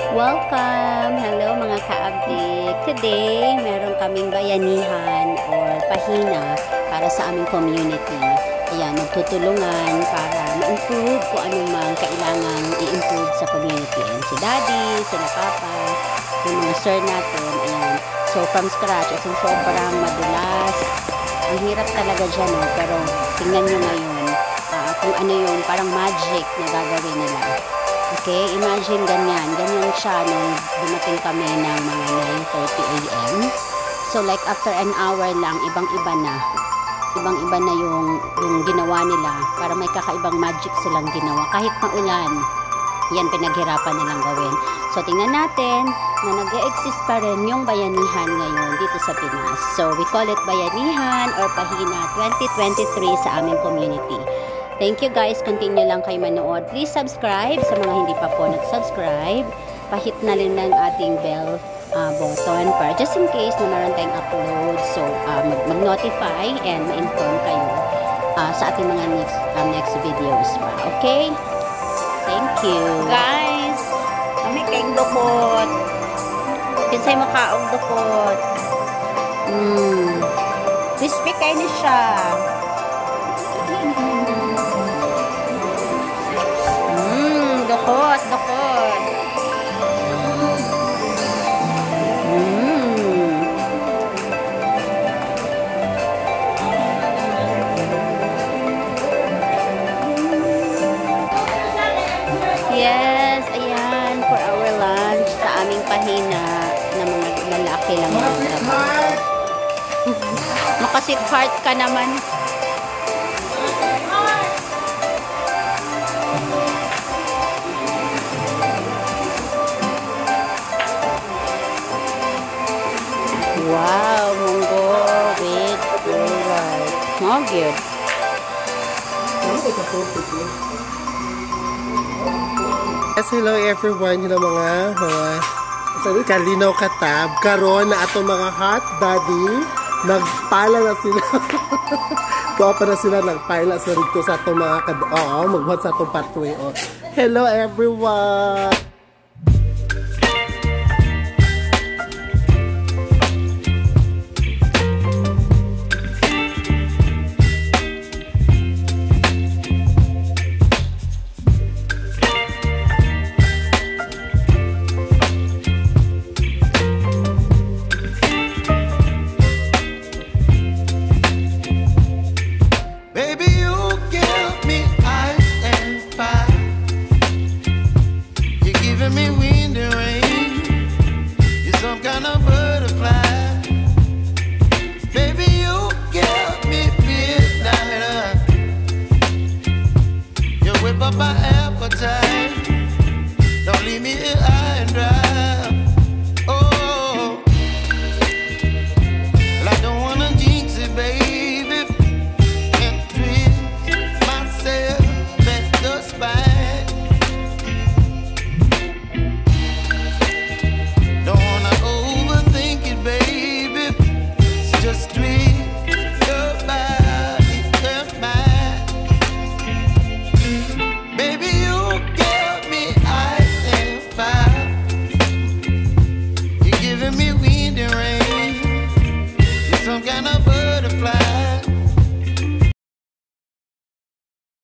Welcome! Hello mga ka-update! Today, meron kaming bayanihan or pahina para sa aming community. Ayan, magtutulungan para ma-improve kung anong mga kailangan i-improve sa community. Ayan, si Daddy, sila Papa, yung mga sir natin. Ayan. So, from scratch, as in sobrang madulas. Ang hirap talaga dyan, no? Pero tingnan nyo ngayon kung ano yung parang magic na gagawin nila. Okay, imagine ganyan siya nung dumating kami ng mga 9:30 AM. So like after an hour lang, ibang-iba na yung ginawa nila, para may kakaibang magic silang ginawa. Kahit maulan, yan pinaghirapan nilang gawin. So tingnan natin na nag-e-exist pa rin yung bayanihan ngayon dito sa Pinas. So we call it Bayanihan or Pahina 2023 sa aming community. Thank you guys. Continue lang kayo manood. Please subscribe sa mga hindi pa po nag-subscribe. Pahit na rin ng ating bell button para just in case na meron tayong upload. So, mag-notify and ma-inform kayo sa ating mga next videos pa. Okay? Thank you. Guys, kami kayong dukot. Kinsay makaong dukot. Crispy kayo na siya. Dukot. Yes, ayan, for our lunch sa aming pahina na mga lalaki lang. Makasit heart ka naman. Wow, munggo with rice. Oh, good. Yes, hello everyone. Hello mga kalinaw katab. Karon na ato mga hot daddy. Nagpala na sila. Kuha pa na sila nagpala sa rito sa ato mga magbuhat sa atong pathway. Oh. Hello everyone. My appetite, don't leave me here.